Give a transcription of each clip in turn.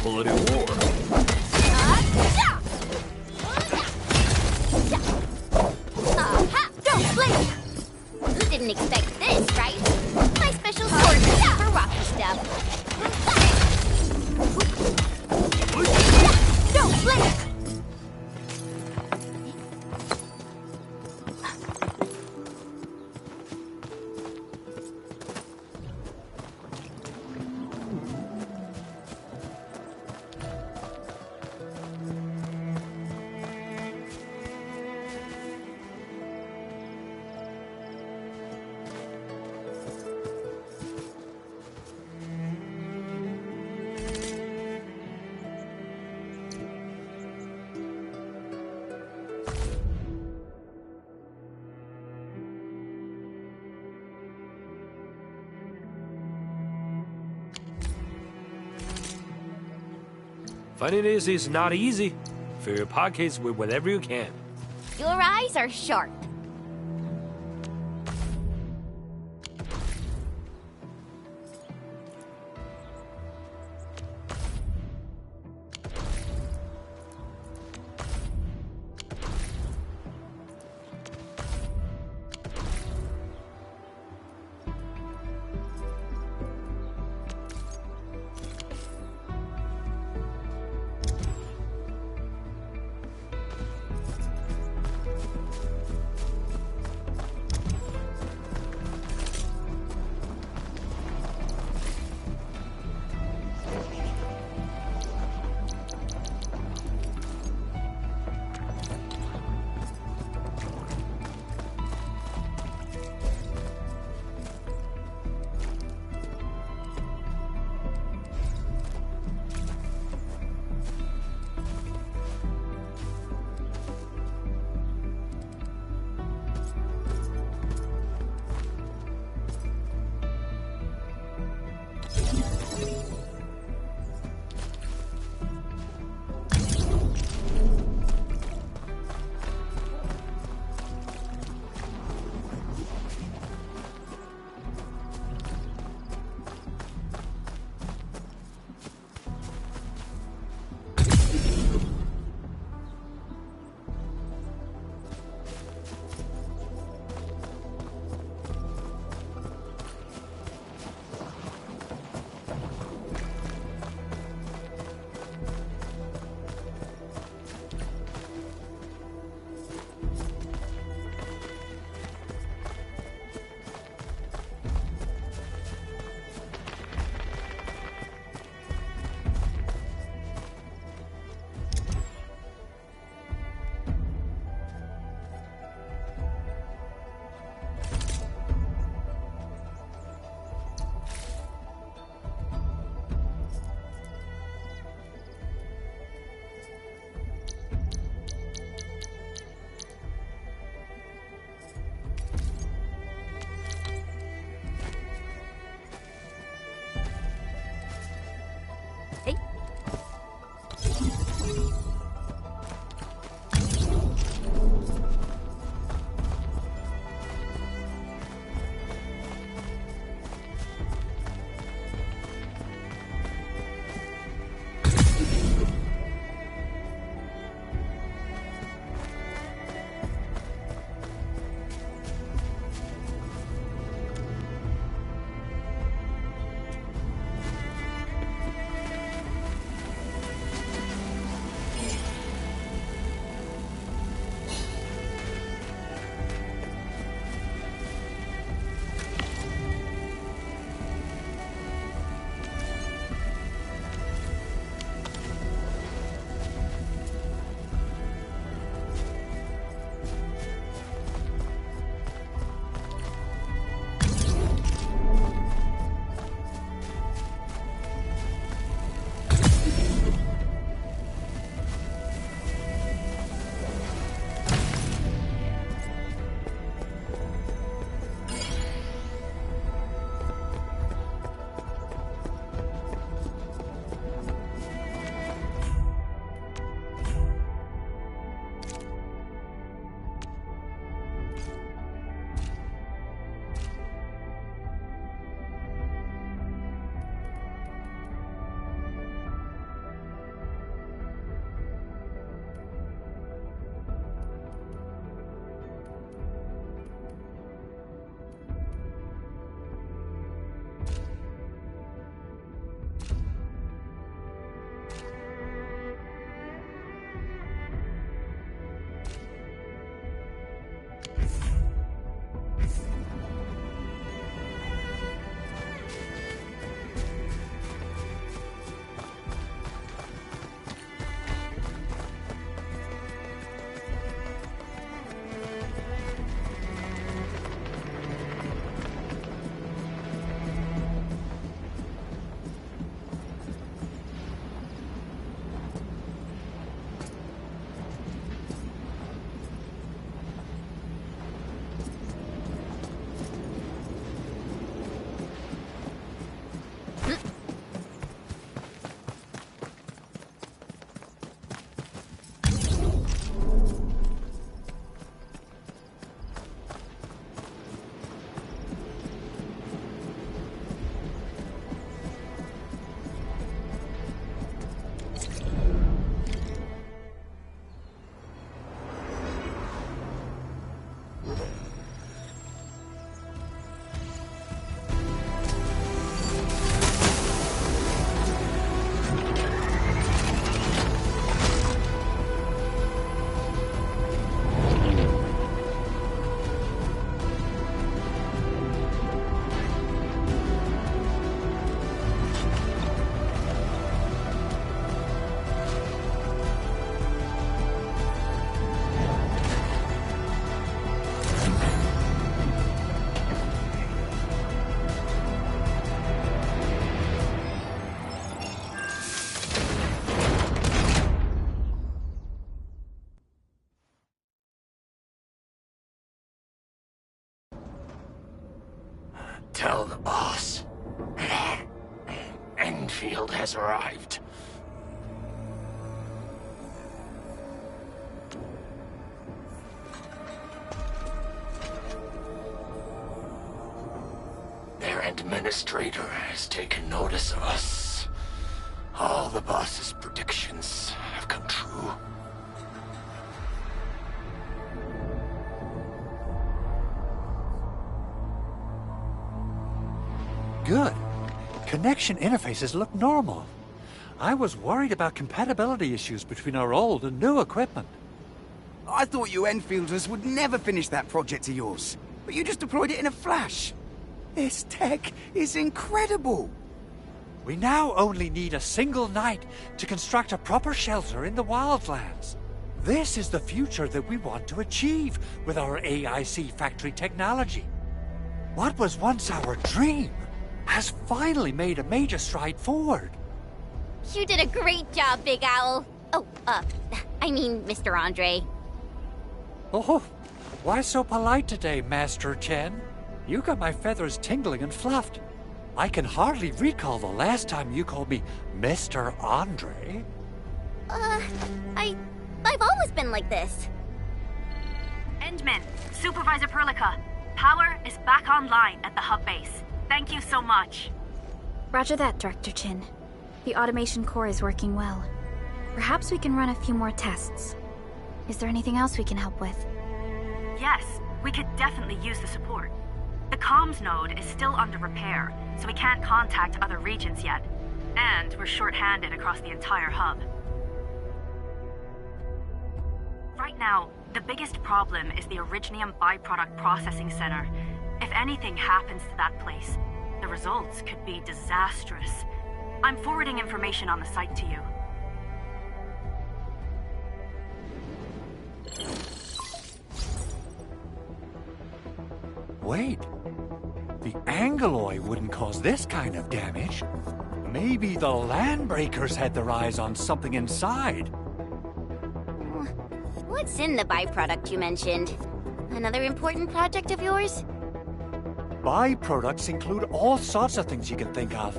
Quality war. Aha! Don't blink! You didn't expect this, right? My special sword for rocky stuff. Don't blink! Finding this is not easy. Fill your pockets with whatever you can. Your eyes are sharp. Tell the boss. EndField has arrived. Their administrator has taken notice of us. All the boss's predictions have come true. Good. Connection interfaces look normal. I was worried about compatibility issues between our old and new equipment. I thought you EndFielders would never finish that project of yours, but you just deployed it in a flash. This tech is incredible. We now only need a single night to construct a proper shelter in the wildlands. This is the future that we want to achieve with our AIC factory technology. What was once our dream has finally made a major stride forward. You did a great job, Big Owl. Oh, I mean, Mr. Andre. Oh, why so polite today, Master Chen? You got my feathers tingling and fluffed. I can hardly recall the last time you called me Mr. Andre. I've always been like this. Endman, Supervisor Perlica, power is back online at the hub base. Thank you so much. Roger that, Director Chin. The automation core is working well. Perhaps we can run a few more tests. Is there anything else we can help with? Yes, we could definitely use the support. The comms node is still under repair, so we can't contact other regions yet. And we're short-handed across the entire hub. Right now, the biggest problem is the Originium byproduct processing center. If anything happens to that place, the results could be disastrous. I'm forwarding information on the site to you. Wait. The Angeloy wouldn't cause this kind of damage. Maybe the Landbreakers had their eyes on something inside. What's in the byproduct you mentioned? Another important project of yours? Byproducts include all sorts of things you can think of.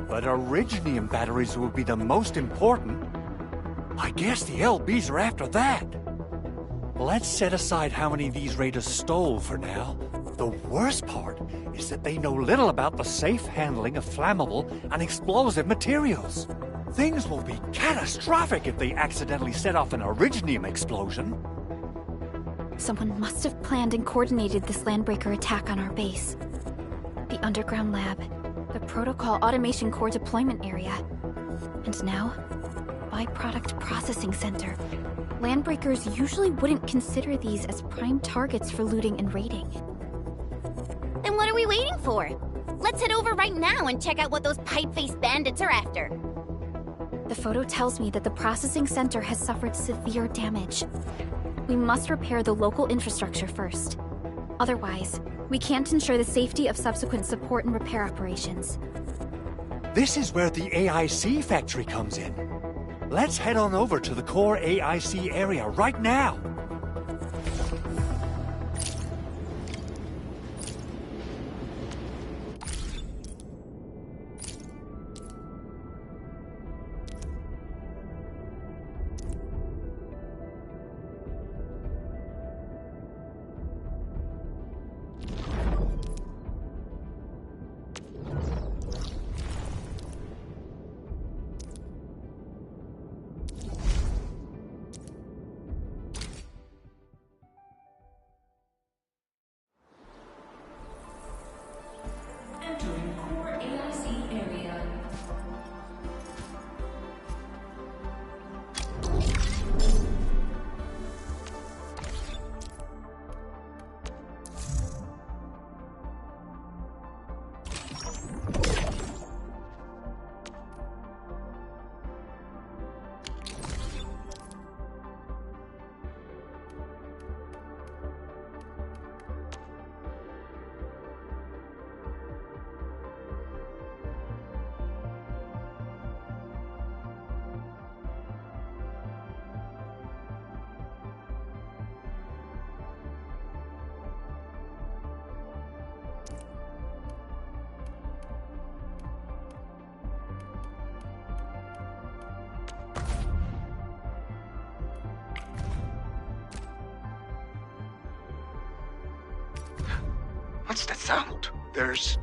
But Originium batteries will be the most important. I guess the LBs are after that. Let's set aside how many these raiders stole for now. The worst part is that they know little about the safe handling of flammable and explosive materials. Things will be catastrophic if they accidentally set off an Originium explosion. Someone must have planned and coordinated this Landbreaker attack on our base. The underground lab, the protocol automation core deployment area, and now, byproduct processing center. Landbreakers usually wouldn't consider these as prime targets for looting and raiding. Then what are we waiting for? Let's head over right now and check out what those pipe-faced bandits are after. The photo tells me that the processing center has suffered severe damage. We must repair the local infrastructure first. Otherwise, we can't ensure the safety of subsequent support and repair operations. This is where the AIC factory comes in. Let's head on over to the core AIC area right now. Entering core AIC area. sound. There's...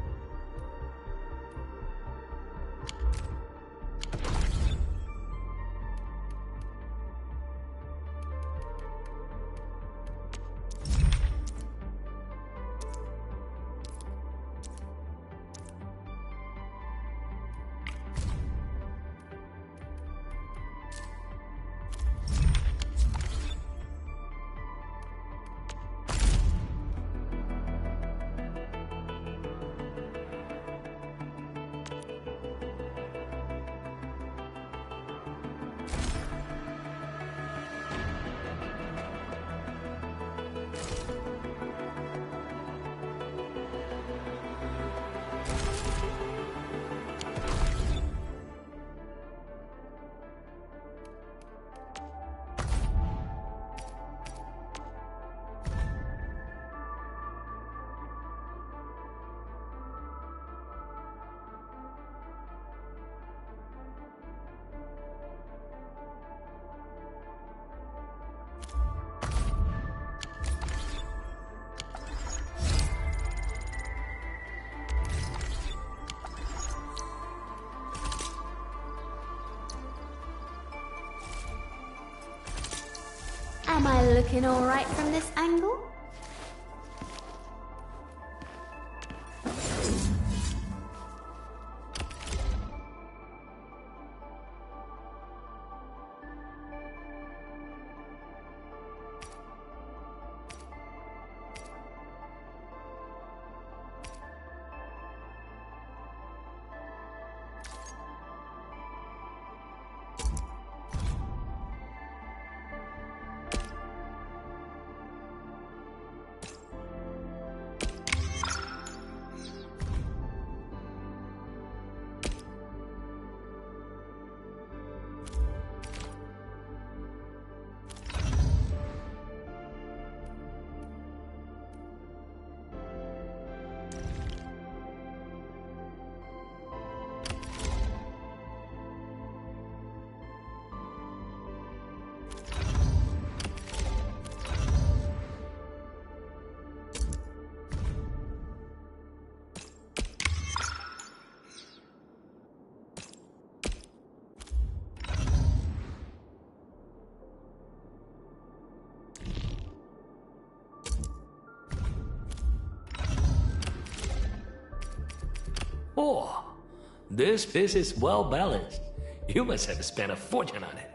Am I looking all right from this angle? Oh, this piece is well balanced. You must have spent a fortune on it.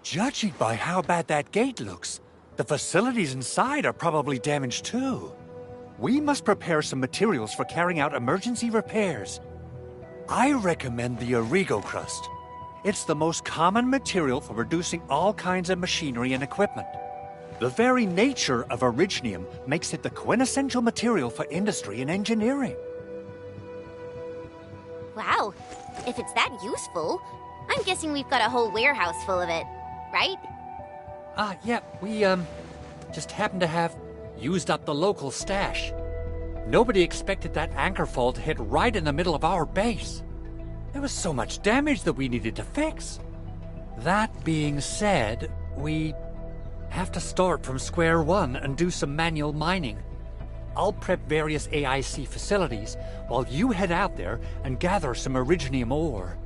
Judging by how bad that gate looks, the facilities inside are probably damaged too. We must prepare some materials for carrying out emergency repairs. I recommend the Origo crust. It's the most common material for producing all kinds of machinery and equipment. The very nature of originium makes it the quintessential material for industry and engineering. Wow, if it's that useful, I'm guessing we've got a whole warehouse full of it, right? Yeah, we, just happen to have used up the local stash. Nobody expected that anchor fall to hit right in the middle of our base. There was so much damage that we needed to fix. That being said, we have to start from square one and do some manual mining. I'll prep various AIC facilities while you head out there and gather some originium ore.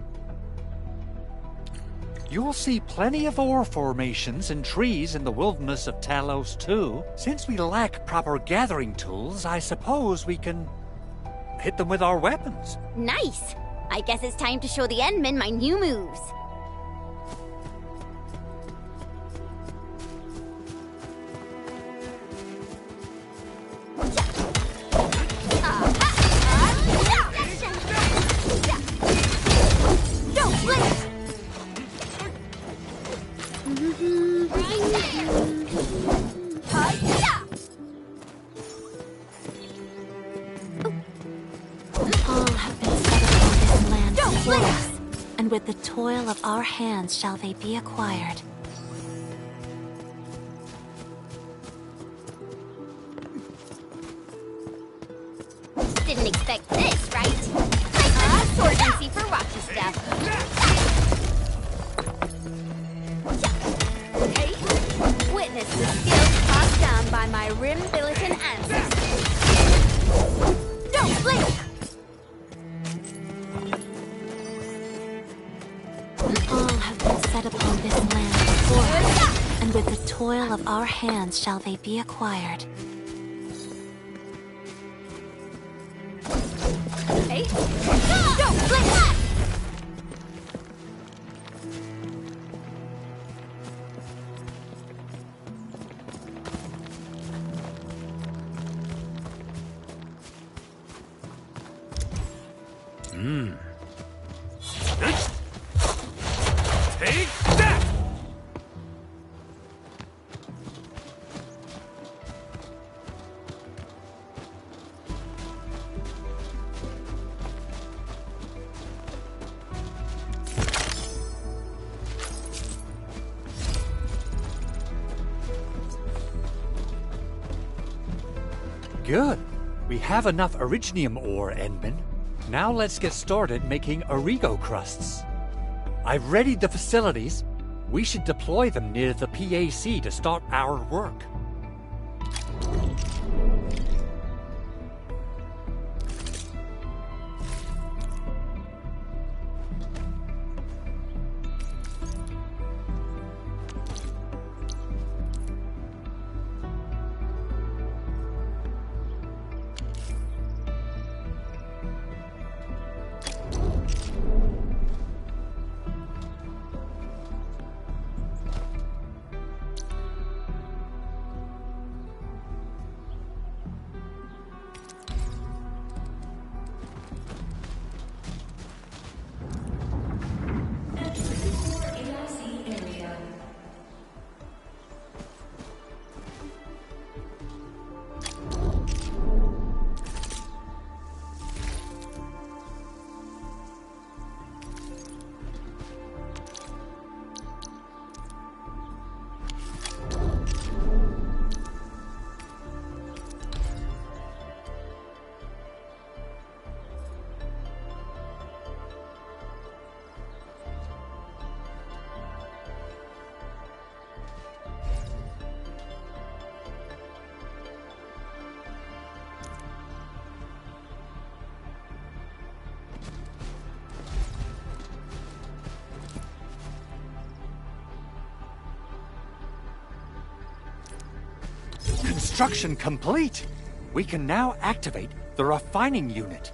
You'll see plenty of ore formations and trees in the wilderness of Talos too. Since we lack proper gathering tools, I suppose we can hit them with our weapons. Nice. I guess it's time to show the Endmen my new moves. Don't blink! All have been set upon this land before us, and with the toil of our hands shall they be acquired. Didn't expect this, right? My sword can see for rocky stuff. Witness the skills passed down by my Rim-Bilitan ancestors. Don't blink! All have been set upon this land before us, and with the toil of our hands shall they be acquired. Hey, don't blink! Take that! Good. We have enough Originium ore, Endman. Now let's get started making Origo crusts. I've readied the facilities. We should deploy them near the PAC to start our work. Construction complete. We can now activate the refining unit.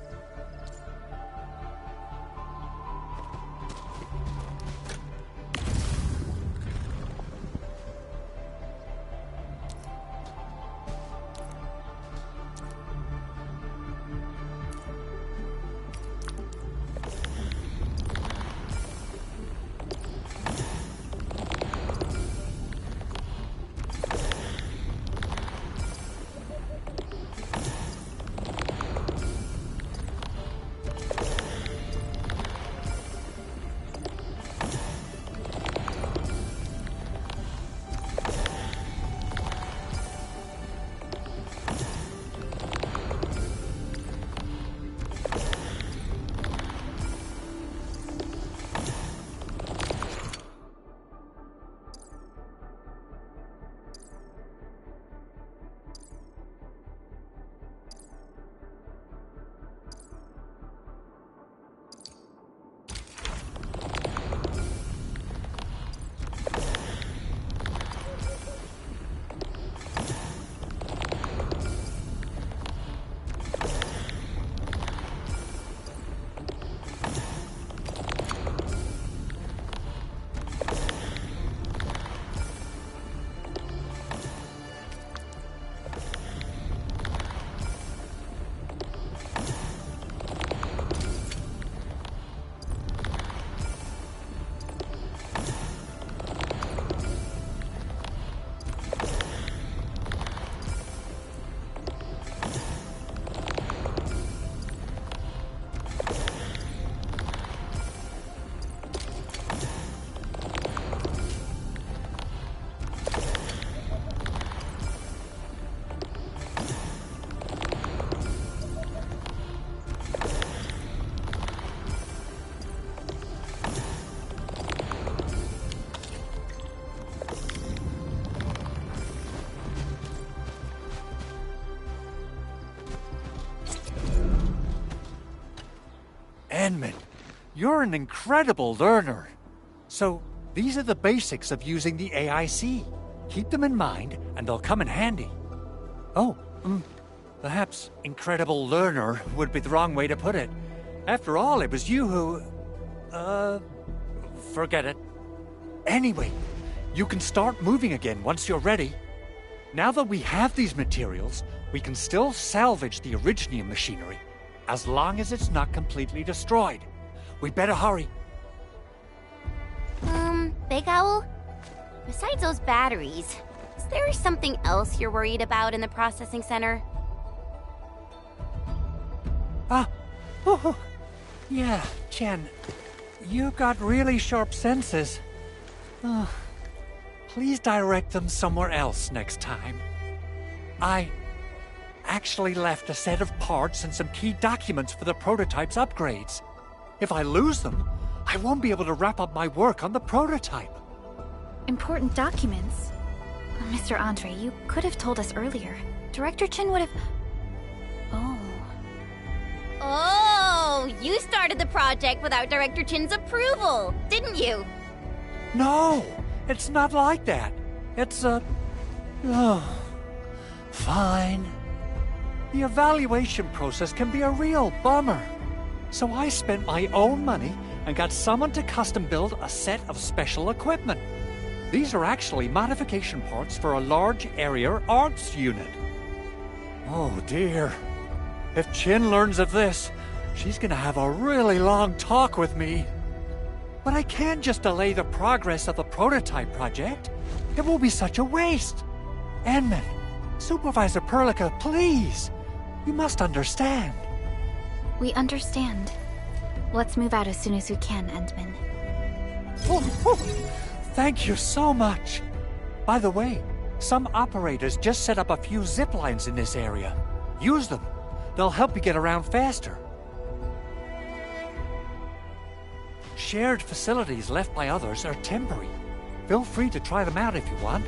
Enman, you're an incredible learner. So, these are the basics of using the AIC. Keep them in mind, and they'll come in handy. Oh, perhaps incredible learner would be the wrong way to put it. After all, it was you who... forget it. Anyway, you can start moving again once you're ready. Now that we have these materials, we can still salvage the Originium machinery, as long as it's not completely destroyed. We better hurry. Big Owl? Besides those batteries, is there something else you're worried about in the processing center? Yeah, Chen. You got really sharp senses. Please direct them somewhere else next time. I actually left a set of parts and some key documents for the prototype's upgrades. If I lose them, I won't be able to wrap up my work on the prototype. Important documents? Mr. Andre, you could have told us earlier. Director Chin would have... Oh, you started the project without Director Chin's approval, didn't you? No, it's not like that. It's fine. The evaluation process can be a real bummer. So I spent my own money and got someone to custom build a set of special equipment. These are actually modification parts for a large area arts unit. Oh dear. If Chin learns of this, she's gonna have a really long talk with me. But I can't just delay the progress of the prototype project. It will be such a waste. Enman, Supervisor Perlica, please. You must understand. We understand. Let's move out as soon as we can, Endman. Thank you so much. By the way, some operators just set up a few zip lines in this area. Use them. They'll help you get around faster. Shared facilities left by others are temporary. Feel free to try them out if you want.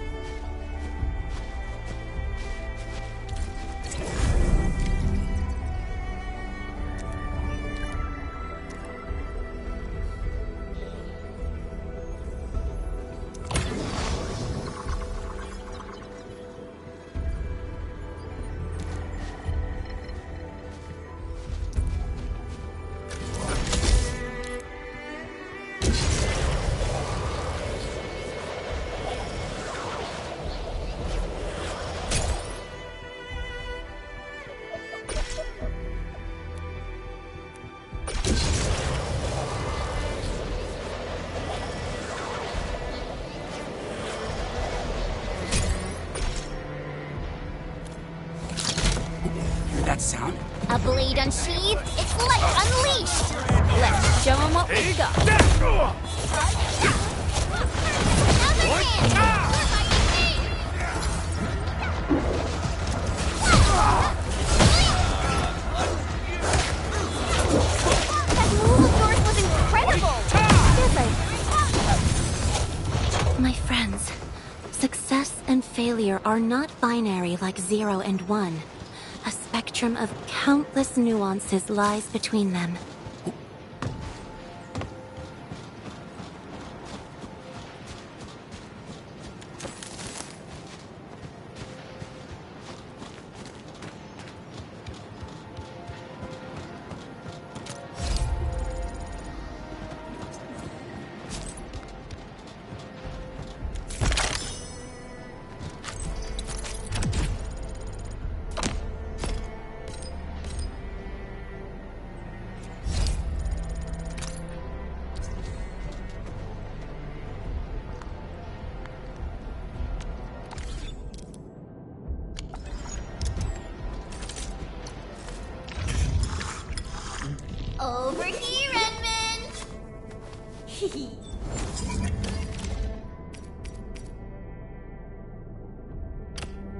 That sound? A blade unsheathed, it's light unleashed! Let's show them what we got. Another hand! That move of yours was incredible! My friends, success and failure are not binary like 0 and 1. A spectrum of countless nuances lies between them. Over here, Edmund!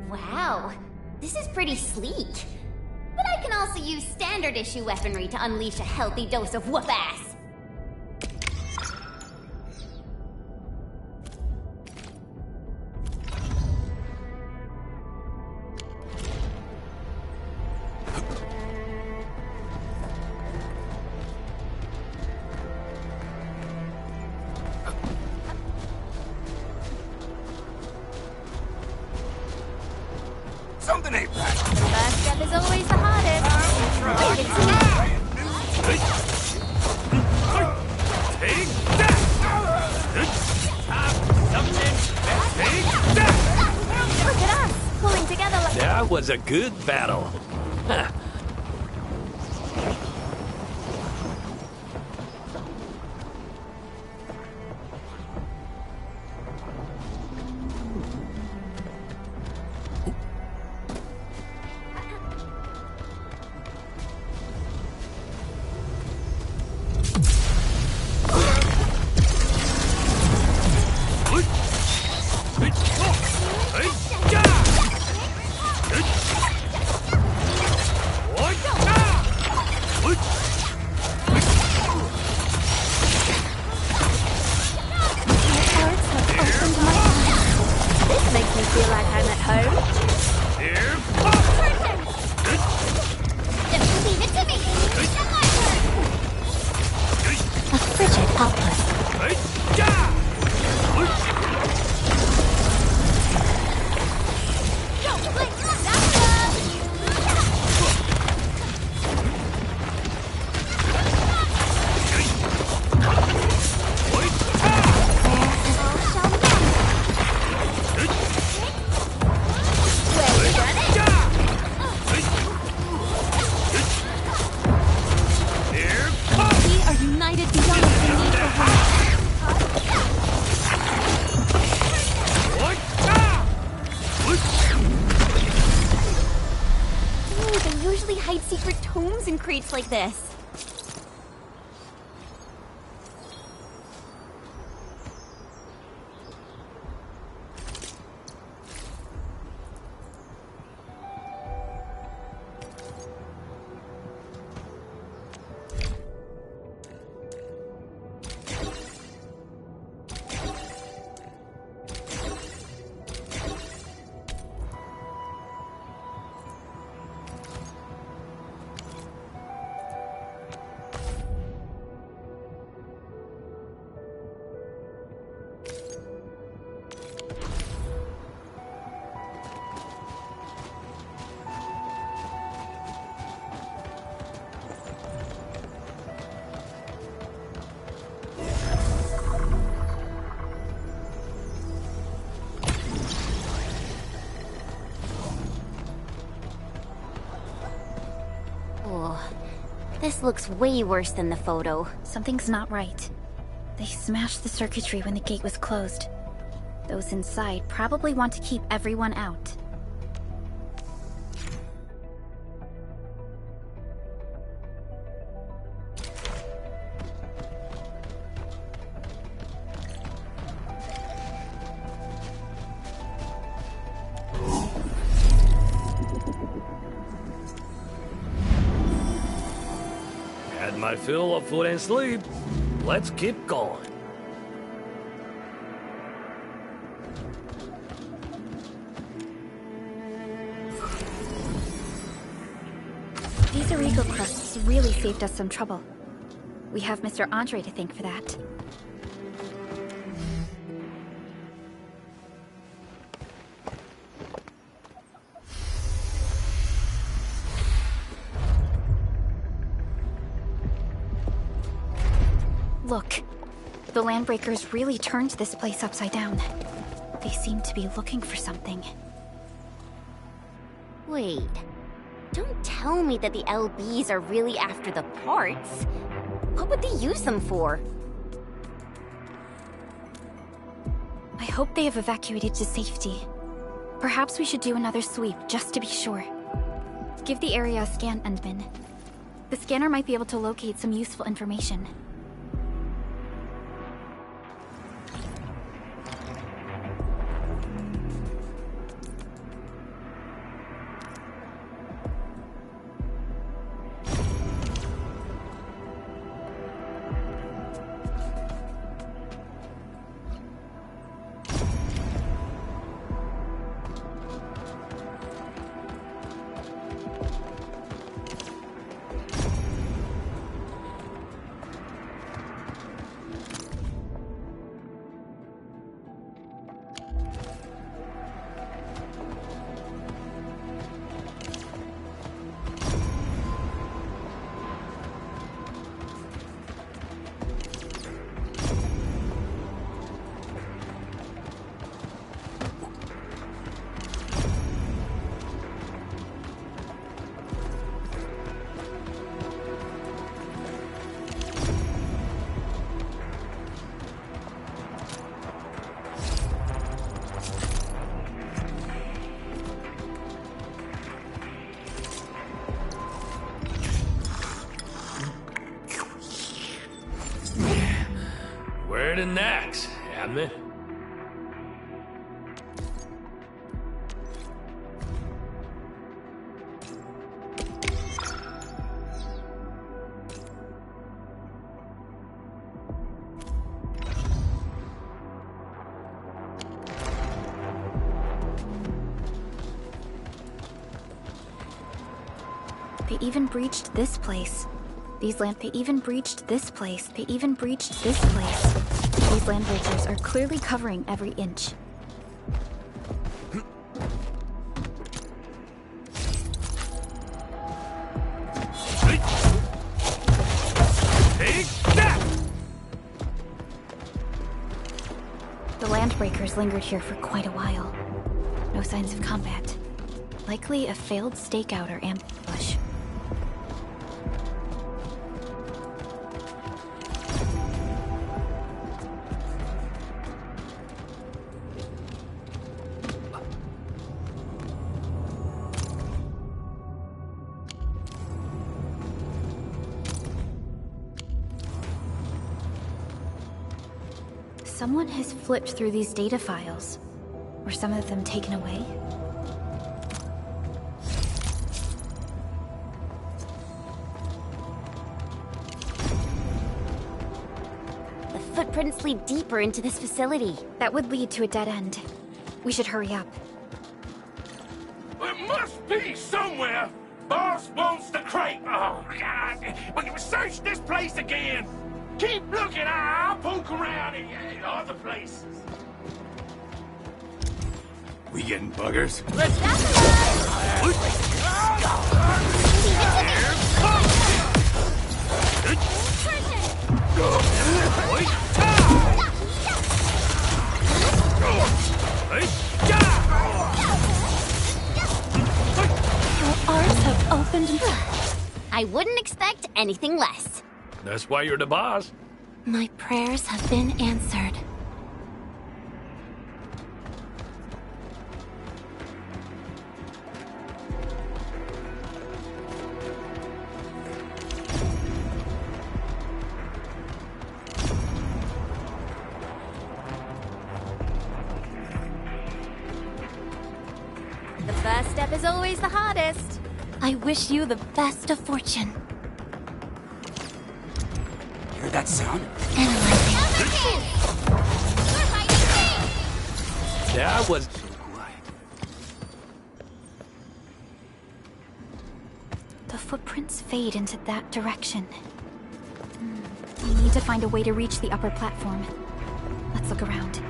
Wow, this is pretty sleek. But I can also use standard issue weaponry to unleash a healthy dose of whoop-ass. That was a good battle. Huh. Crates like this. This looks way worse than the photo. Something's not right. They smashed the circuitry when the gate was closed. Those inside probably want to keep everyone out. My fill of food and sleep. Let's keep going. These Origo crusts really saved us some trouble. We have Mr. Andre to thank for that. Look, the Landbreakers really turned this place upside down. They seem to be looking for something. Wait, don't tell me that the LBs are really after the parts. What would they use them for? I hope they have evacuated to safety. Perhaps we should do another sweep, just to be sure. Give the area a scan, Endman. The scanner might be able to locate some useful information. Better than Nax, hadn't it? They even breached this place. They even breached this place. They even breached this place. These land breakers are clearly covering every inch. Take that! The land breakers lingered here for quite a while. No signs of combat. Likely a failed stakeout or ambush. Someone has flipped through these data files. Were some of them taken away? The footprints lead deeper into this facility. That would lead to a dead end. We should hurry up. There must be somewhere! Boss wants the crate! Oh, God! Will you search this place again? Keep looking, I'll poke around in other places. We getting buggers? Let's Your arms have opened. I wouldn't expect anything less. That's why you're the boss. My prayers have been answered. The first step is always the hardest. I wish you the best of fortune. Hear that sound? Analyzing. That was... The footprints fade into that direction. We need to find a way to reach the upper platform. Let's look around.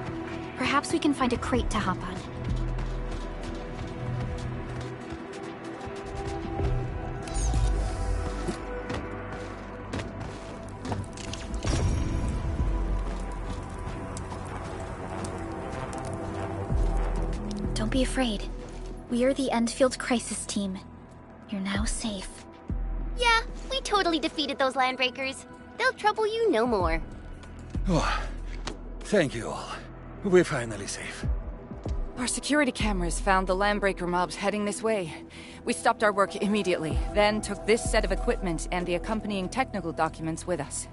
Perhaps we can find a crate to hop on. Don't be afraid. We are the EndField crisis team. You're now safe. Yeah, we totally defeated those landbreakers. They'll trouble you no more. Oh, thank you all. We're finally safe. Our security cameras found the landbreaker mobs heading this way. We stopped our work immediately, then took this set of equipment and the accompanying technical documents with us.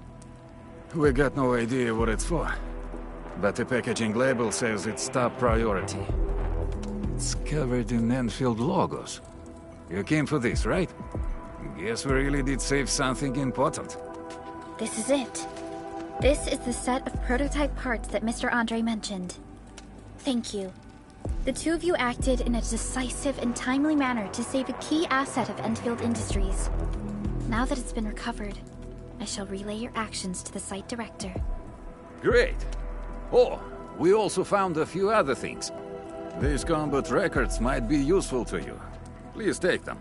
We got no idea what it's for, but the packaging label says it's top priority. It's covered in EndField logos. You came for this, right? Guess we really did save something important. This is it. This is the set of prototype parts that Mr. Andre mentioned. Thank you. The two of you acted in a decisive and timely manner to save a key asset of EndField Industries. Now that it's been recovered, I shall relay your actions to the site director. Great. Oh, we also found a few other things. These combat records might be useful to you. Please take them.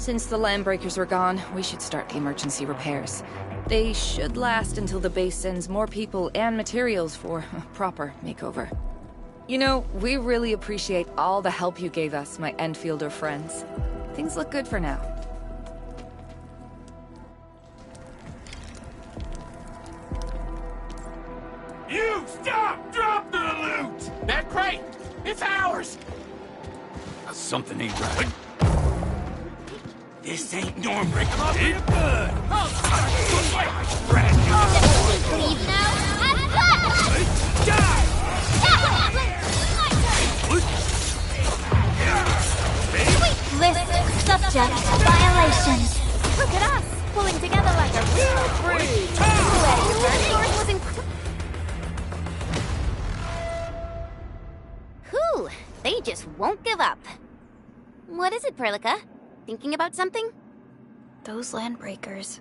Since the Landbreakers were gone, we should start the emergency repairs. They should last until the base sends more people and materials for a proper makeover. You know, we really appreciate all the help you gave us, my EndFielder friends. Things look good for now. You stop! Drop the loot! That crate! It's ours! Something ain't right. This ain't Norm breaking off in good. Leave now? Have fun! Listen, subject, violations. Look at us, pulling together like a real breed. Yours was Whew, they just won't give up. What is it, Perlica? Thinking about something? Those Landbreakers.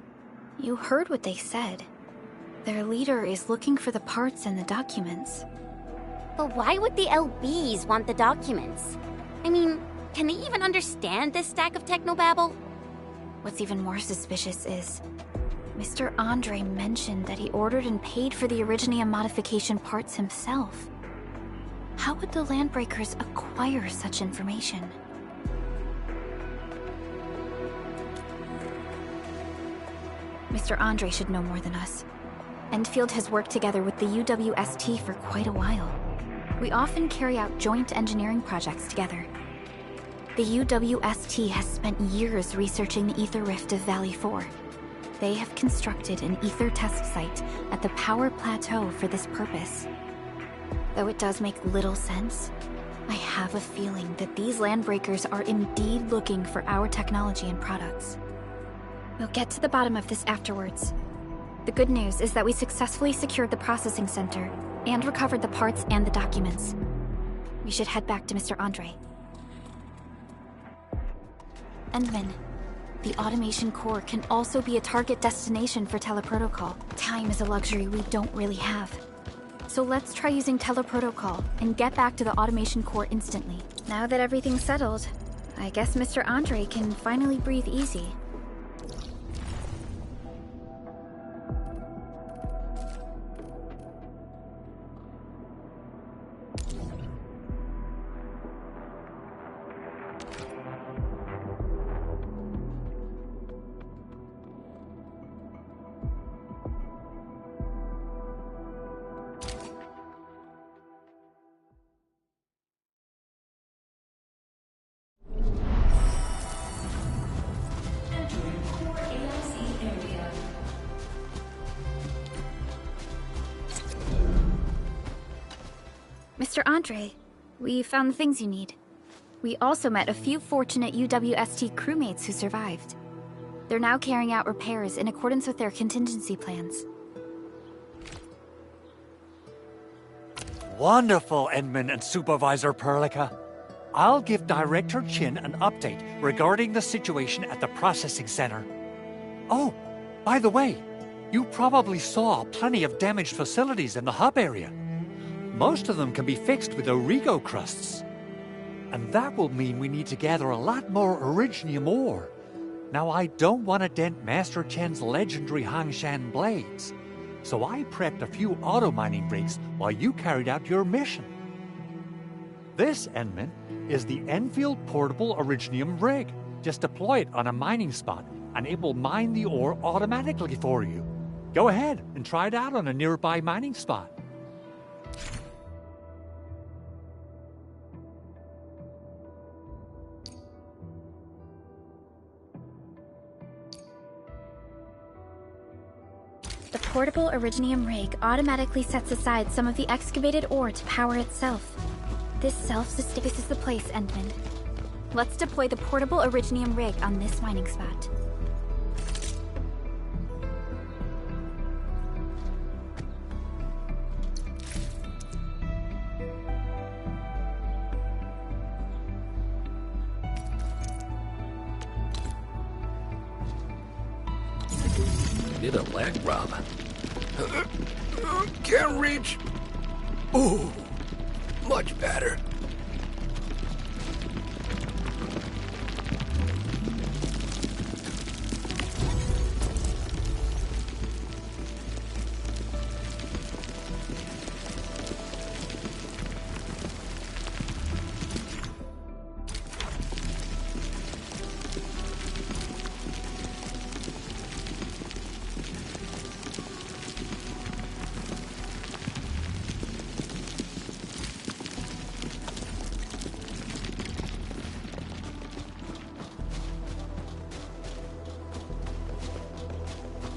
You heard what they said. Their leader is looking for the parts and the documents. But why would the LBs want the documents? I mean, can they even understand this stack of technobabble? What's even more suspicious is... Mr. Andre mentioned that he ordered and paid for the Originium modification parts himself. How would the Landbreakers acquire such information? Mr. Andre should know more than us. EndField has worked together with the UWST for quite a while. We often carry out joint engineering projects together. The UWST has spent years researching the ether rift of Valley 4. They have constructed an ether test site at the power plateau for this purpose. Though it does make little sense, I have a feeling that these Landbreakers are indeed looking for our technology and products. We'll get to the bottom of this afterwards. The good news is that we successfully secured the processing center and recovered the parts and the documents. We should head back to Mr. Andre. Endman, the automation core can also be a target destination for teleprotocol. Time is a luxury we don't really have. So let's try using teleprotocol and get back to the automation core instantly. Now that everything's settled, I guess Mr. Andre can finally breathe easy. Mr. Andre, we found the things you need. We also met a few fortunate UWST crewmates who survived. They're now carrying out repairs in accordance with their contingency plans. Wonderful, Endman and Supervisor Perlica. I'll give Director Chin an update regarding the situation at the processing center. Oh, by the way, you probably saw plenty of damaged facilities in the hub area. Most of them can be fixed with Origo crusts. And that will mean we need to gather a lot more Originium ore. Now, I don't want to dent Master Chen's legendary Hangshan blades, so I prepped a few auto-mining rigs while you carried out your mission. This, Endman, is the EndField portable Originium rig. Just deploy it on a mining spot, and it will mine the ore automatically for you. Go ahead and try it out on a nearby mining spot. The portable Originium rig automatically sets aside some of the excavated ore to power itself. This is the place, Endman. Let's deploy the portable Originium rig on this mining spot. Did a leg rub. Can't reach. Ooh, much better.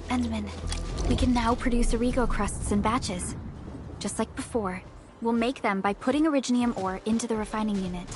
Endman, we can now produce Origo crusts in batches. Just like before, we'll make them by putting Originium ore into the refining unit.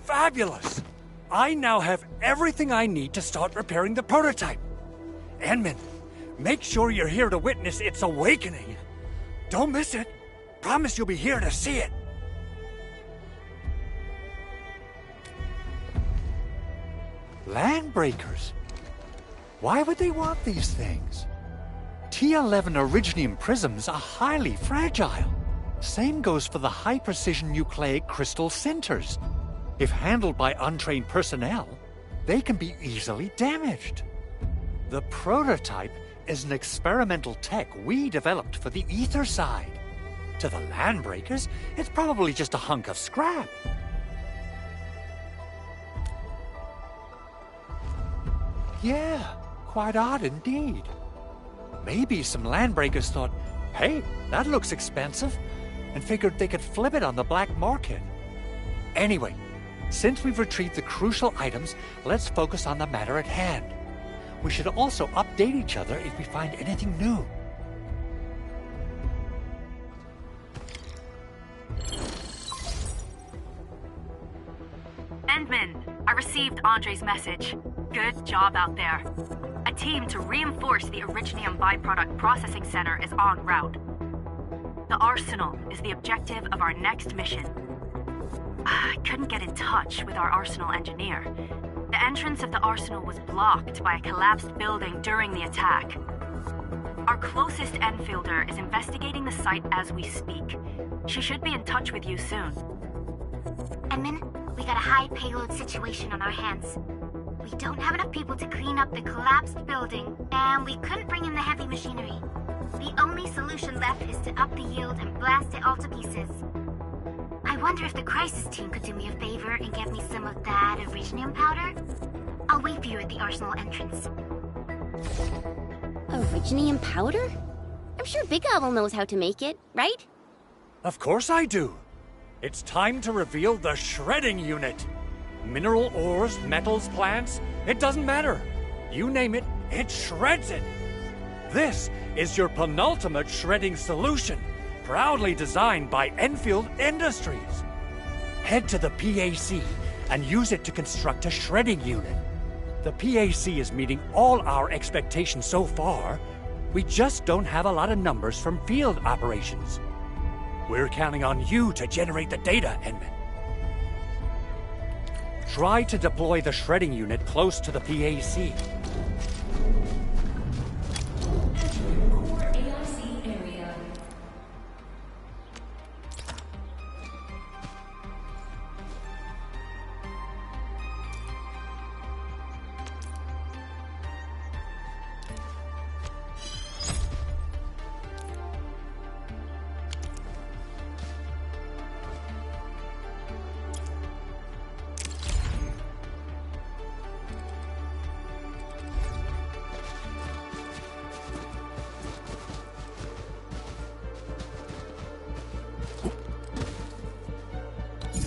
Fabulous! I now have everything I need to start repairing the prototype. Endman, make sure you're here to witness its awakening. Don't miss it. Promise you'll be here to see it. Landbreakers? Why would they want these things? T11 Originium prisms are highly fragile. Same goes for the high-precision nucleic crystal centers. If handled by untrained personnel, they can be easily damaged. The prototype is an experimental tech we developed for the ether side. To the Landbreakers, it's probably just a hunk of scrap. Yeah, quite odd indeed. Maybe some landbreakers thought, hey, that looks expensive, and figured they could flip it on the black market. Anyway, since we've retrieved the crucial items, let's focus on the matter at hand. We should also update each other if we find anything new. Endman, I received Andre's message. Good job out there. A team to reinforce the Originium byproduct processing center is en route. The Arsenal is the objective of our next mission. I couldn't get in touch with our Arsenal engineer. The entrance of the Arsenal was blocked by a collapsed building during the attack. Our closest EndFielder is investigating the site as we speak. She should be in touch with you soon. Edmund, we got a high payload situation on our hands. We don't have enough people to clean up the collapsed building, and we couldn't bring in the heavy machinery. The only solution left is to up the yield and blast it all to pieces. I wonder if the crisis team could do me a favor and give me some of that Originium powder? I'll wait for you at the Arsenal entrance. Originium powder? I'm sure Big Owl knows how to make it, right? Of course I do. It's time to reveal the shredding unit. Mineral ores, metals, plants, it doesn't matter. You name it, it shreds it. This is your penultimate shredding solution, proudly designed by EndField Industries. Head to the PAC and use it to construct a shredding unit. The PAC is meeting all our expectations so far. We just don't have a lot of numbers from field operations. We're counting on you to generate the data, Edmund. Try to deploy the shredding unit close to the PAC. Core AIC area.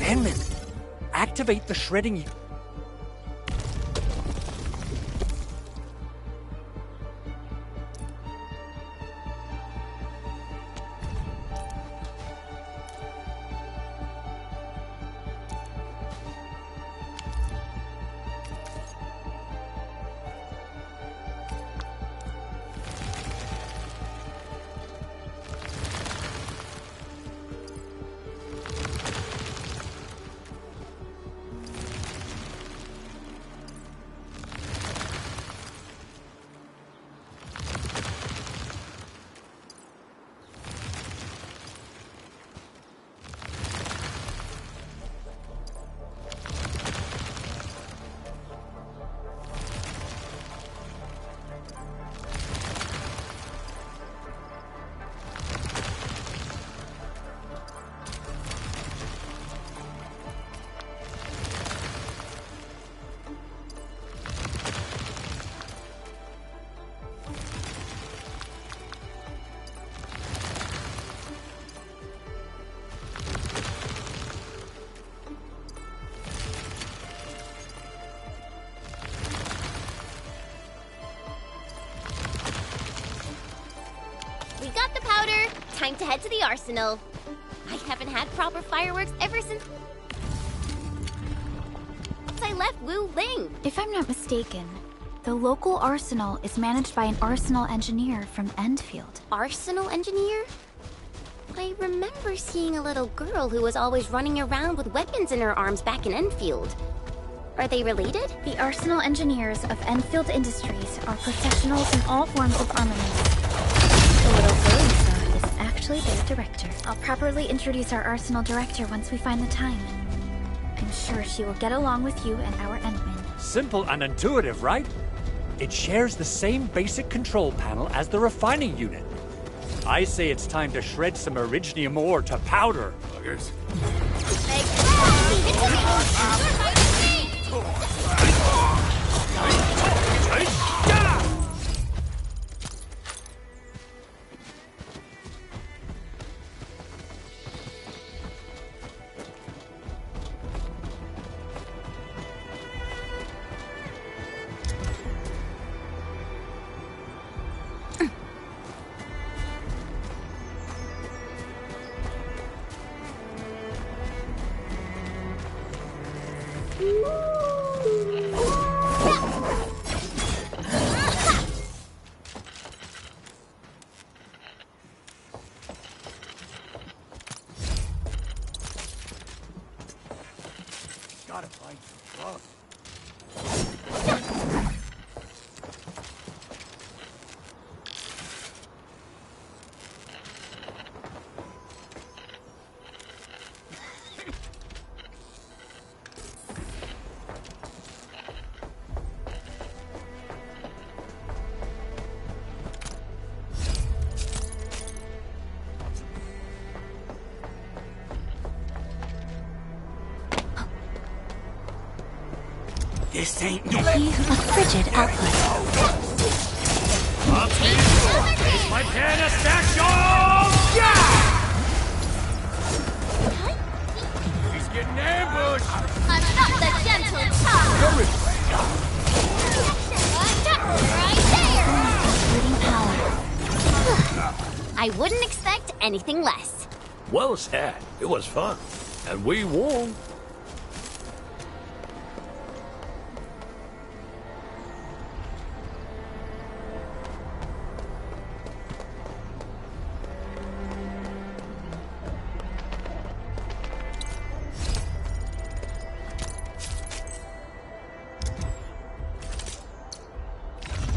Edmund, activate the shredding. We got the powder. Time to head to the Arsenal. I haven't had proper fireworks ever since I left Wu Ling. If I'm not mistaken, the local arsenal is managed by an arsenal engineer from EndField. Arsenal engineer? I remember seeing a little girl who was always running around with weapons in her arms back in EndField. Are they related? The arsenal engineers of EndField Industries are professionals in all forms of armaments. The little girl you saw is actually their director. I'll properly introduce our arsenal director once we find the time. I'm sure she will get along with you and our Endman. Simple and intuitive, right? It shares the same basic control panel as the refining unit. I say it's time to shred some Originium ore to powder. Buggers. gotta find trust. This ain't no... A frigid output. Face my canister! He's getting ambushed! I'm not the gentle child! Right there! I wouldn't expect anything less. Well said. It was fun. And we won.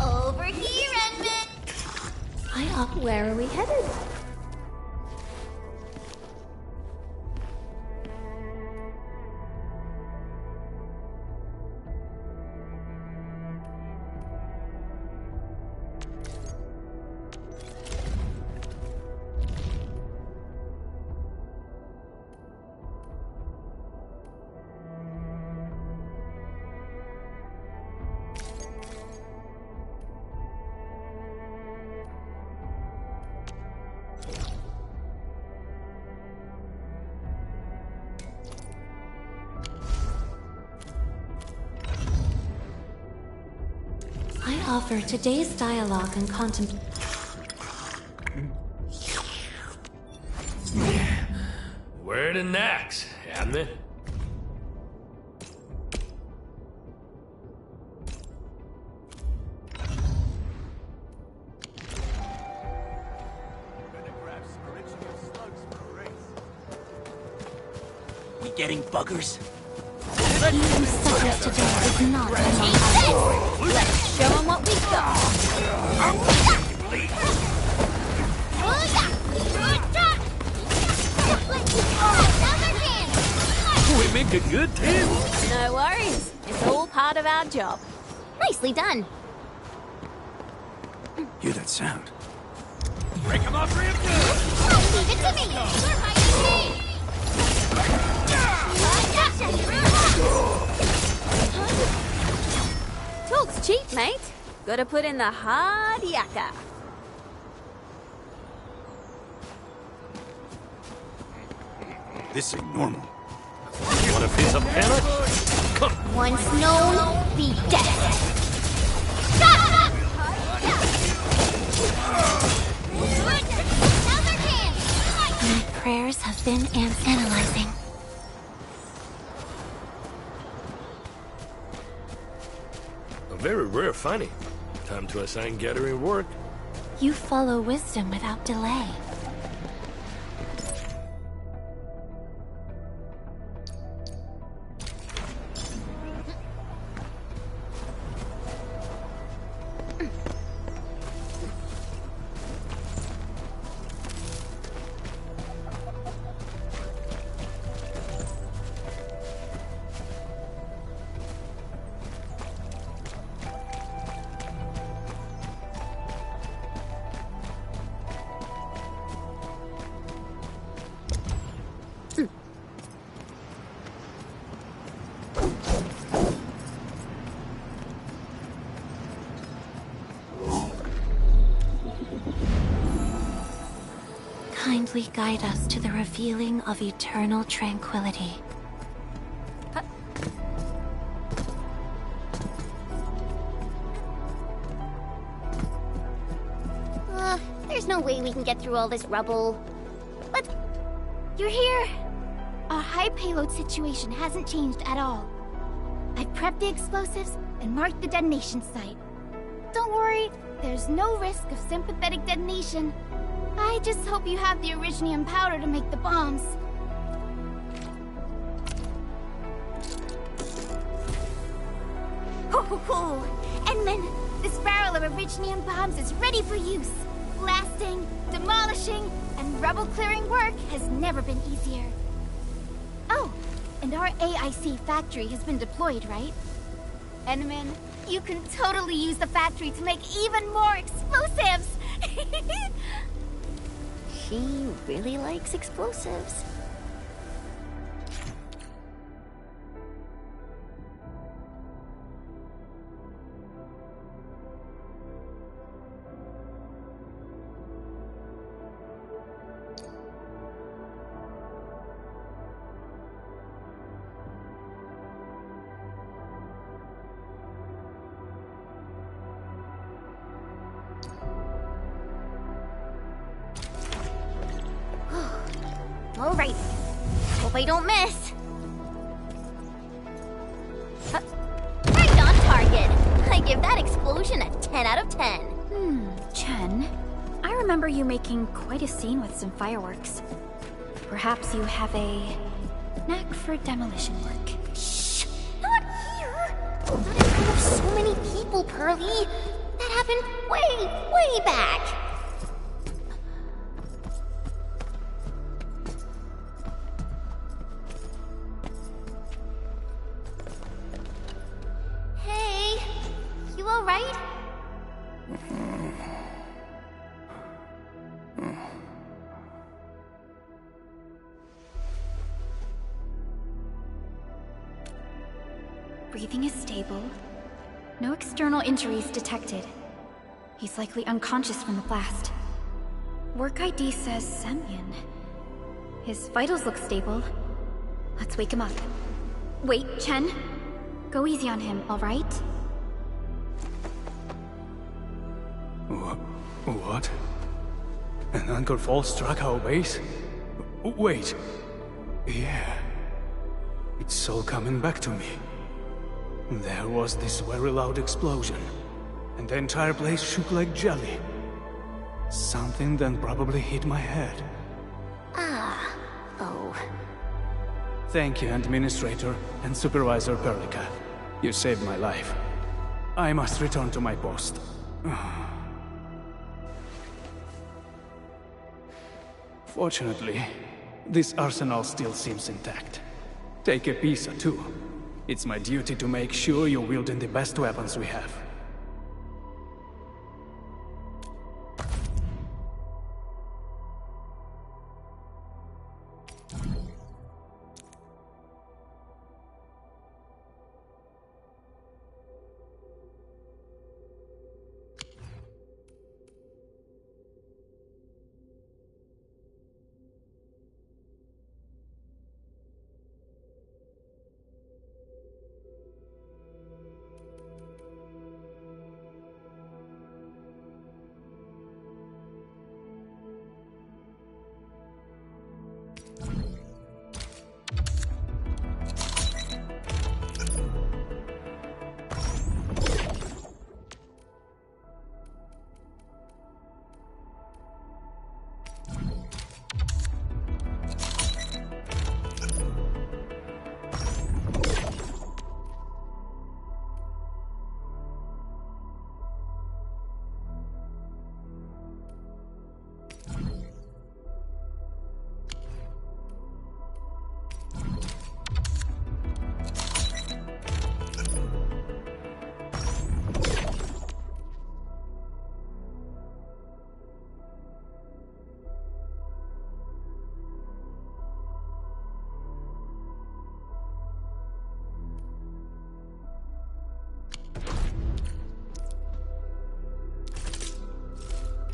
Over here, Edmund! Where are we headed? I offer today's dialogue and contemplation. Where to next, Edmund? We getting buggers? He who suffers today is not among us. Let's show them what we got! We make a good team. No worries. It's all part of our job. Nicely done. Hear that sound? Break him off real good! Leave it to me! We're fighting team! Talk's cheap, mate. Gotta put in the hard yakka. This ain't normal. You want a piece of panic? Come. Once known, be dead. My prayers have been analyzing. A very rare finding. Time to assign gathering work. You follow wisdom without delay. Kindly guide us to the revealing of eternal tranquility. There's no way we can get through all this rubble. But you're here. Our high payload situation hasn't changed at all. I've prepped the explosives and marked the detonation site. Don't worry, there's no risk of sympathetic detonation. I just hope you have the Originium powder to make the bombs. Edmund, this barrel of Originium bombs is ready for use. Blasting, demolishing, and rubble-clearing work has never been easier. Oh, and our AIC factory has been deployed, right? Edmund, you can totally use the factory to make even more explosives! She really likes explosives. Alright. Hope I don't miss. Right on target. I give that explosion a 10 out of 10. Chen, I remember you making quite a scene with some fireworks. Perhaps you have a knack for demolition work. Shh! Not here! Not in front of so many people, Pearly. That happened way back. Hey, you alright? Breathing is stable. No external injuries detected. He's likely unconscious from the blast. Work ID says Semyon. His vitals look stable. Let's wake him up. Wait, Chen. Go easy on him, alright? What? An anchor fall struck our base? Wait. Yeah. It's all coming back to me. There was this very loud explosion, and the entire place shook like jelly. Something then probably hit my head. Oh. Thank you, Administrator and Supervisor Perlica. You saved my life. I must return to my post. Fortunately, this arsenal still seems intact. Take a piece or two. It's my duty to make sure you're wielding the best weapons we have.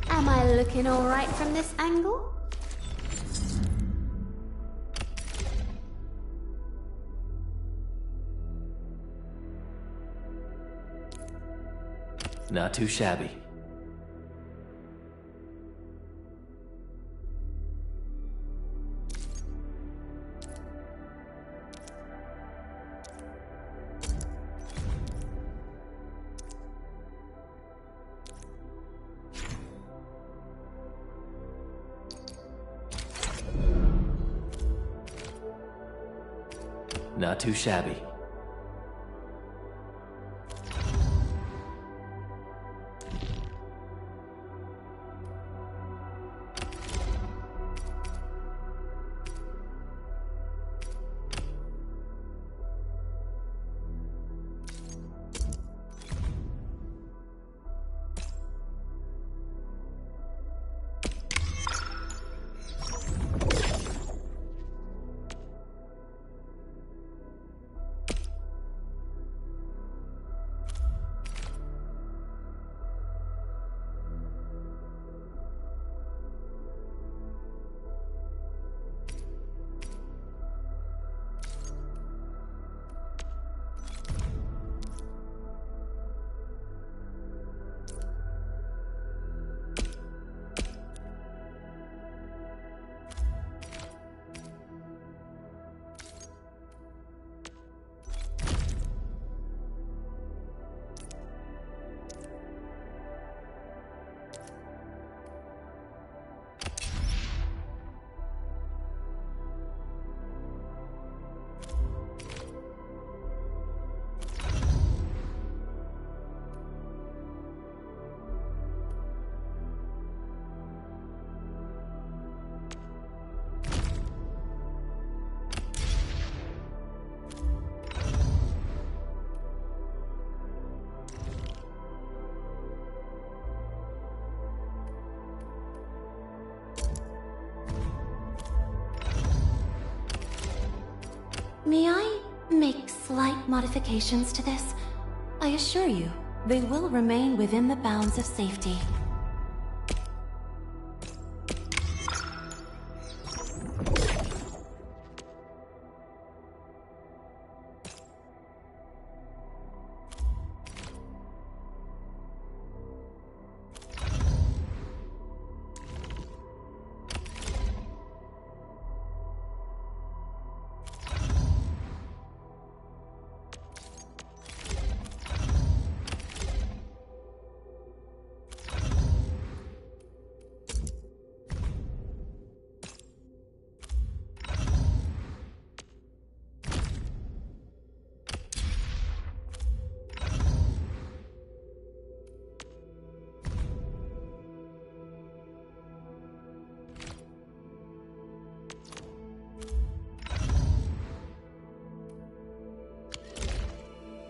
Am I looking alright from this angle? Not too shabby. Not too shabby. May I make slight modifications to this? I assure you, they will remain within the bounds of safety.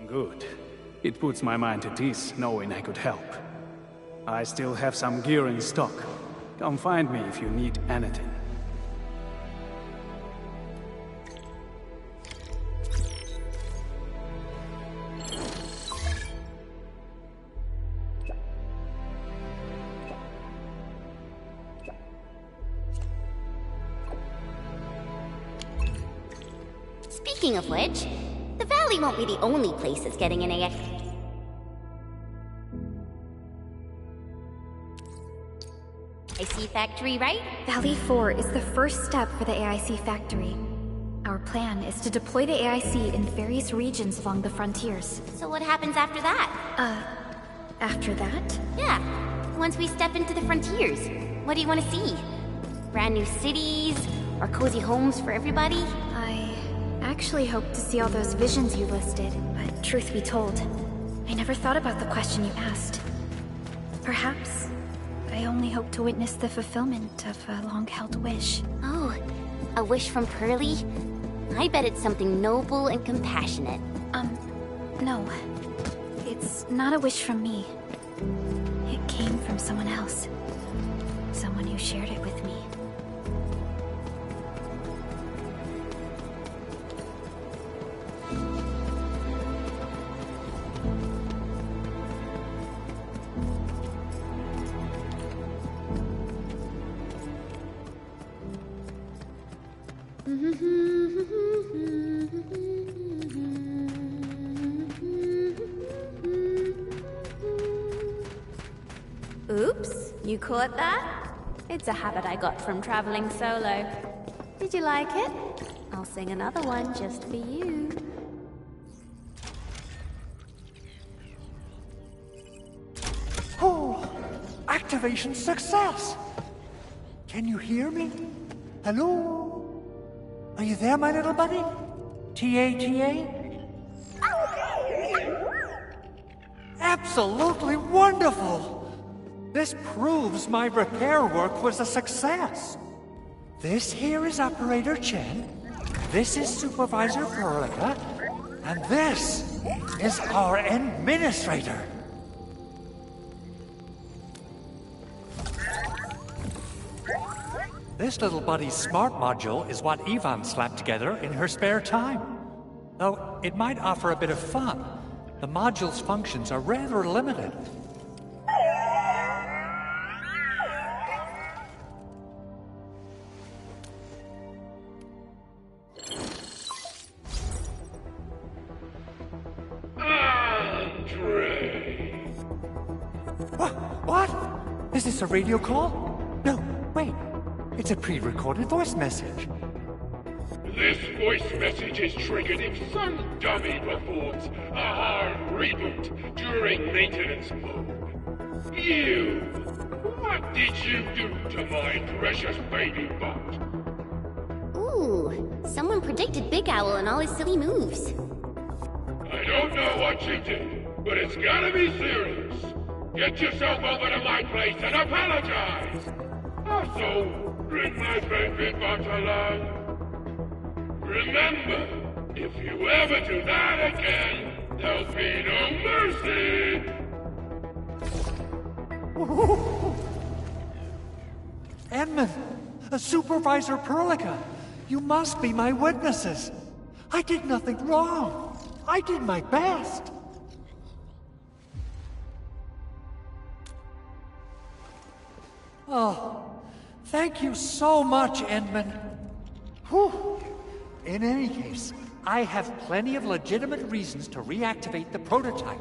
Good. It puts my mind at ease knowing I could help. I still have some gear in stock. Come find me if you need anything. Speaking of which, the valley won't be the only place that's getting an AX. AIC factory, right? Valley 4 is the first step for the AIC factory. Our plan is to deploy the AIC in various regions along the frontiers. So what happens after that? After that? Yeah, once we step into the frontiers. What do you want to see? Brand new cities? Or cozy homes for everybody? I actually hoped to see all those visions you listed, but truth be told, I never thought about the question you asked. Perhaps I only hope to witness the fulfillment of a long-held wish. Oh, a wish from Pearly? I bet it's something noble and compassionate. No. It's not a wish from me. It came from someone else. Someone who shared it with me. Oops, you caught that? It's a habit I got from traveling solo. Did you like it? I'll sing another one just for you. Oh, activation success! Can you hear me? Hello? Are you there, my little buddy? T-A-T-A? Absolutely wonderful! This proves my repair work was a success. This here is Operator Chen, this is Supervisor Perlica, and this is our Administrator. This little buddy's smart module is what Ivan slapped together in her spare time. Though it might offer a bit of fun, the module's functions are rather limited. What? Is this a radio call? No, wait. It's a pre-recorded voice message. This voice message is triggered if some dummy performs a hard reboot during maintenance mode. You! What did you do to my precious baby bot? Ooh, someone predicted Big Owl and all his silly moves. I don't know what you did, but it's gotta be serious. Get yourself over to my place and apologize! Also, bring my baby bot along. Remember, if you ever do that again, there'll be no mercy! Edmund, Supervisor Perlica, you must be my witnesses. I did nothing wrong. I did my best. Oh, thank you so much, Edmund. Whew. In any case, I have plenty of legitimate reasons to reactivate the prototype.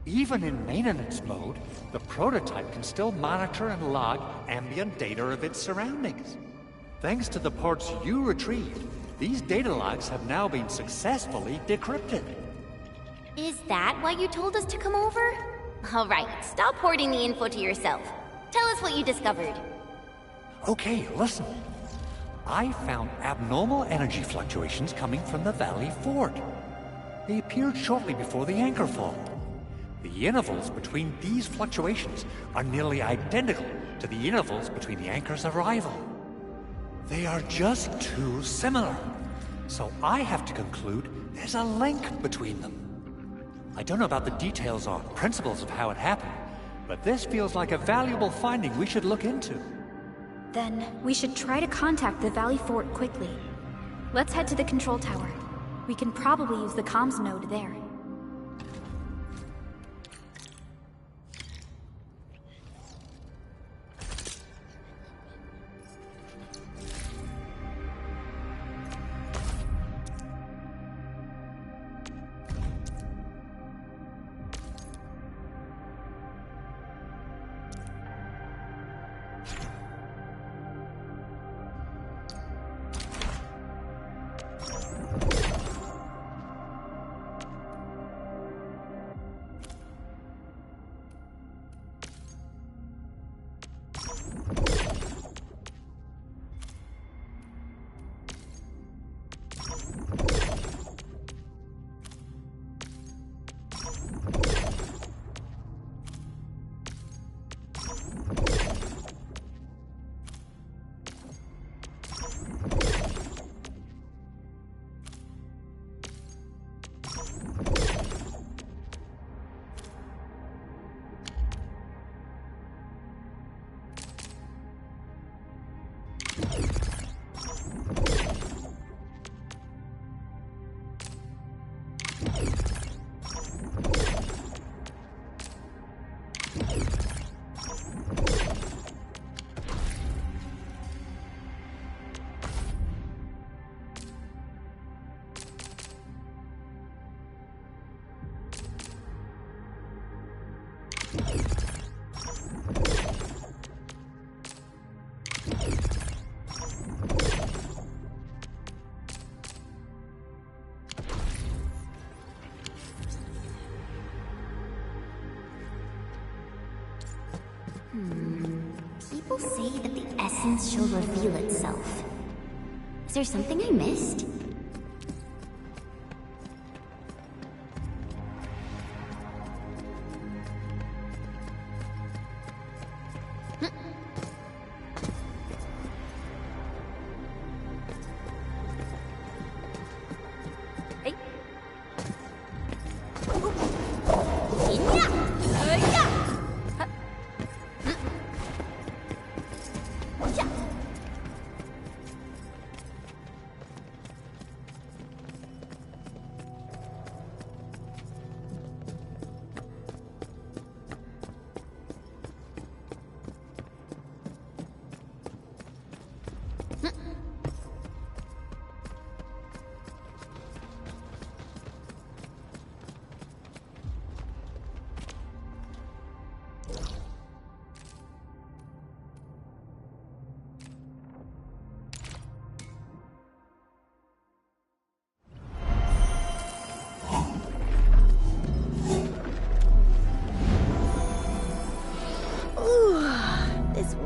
Even in maintenance mode, the prototype can still monitor and log ambient data of its surroundings. Thanks to the parts you retrieved, these data logs have now been successfully decrypted. Is that why you told us to come over? All right, stop hoarding the info to yourself. Tell us what you discovered. Okay, listen. I found abnormal energy fluctuations coming from the Valley Fort. They appeared shortly before the anchor fall. The intervals between these fluctuations are nearly identical to the intervals between the anchor's arrival. They are just too similar. So I have to conclude there's a link between them. I don't know about the details or principles of how it happened, but this feels like a valuable finding we should look into. Then we should try to contact the Valley Fort quickly. Let's head to the control tower. We can probably use the comms node there. People say that the essence shall reveal itself. Is there something I missed?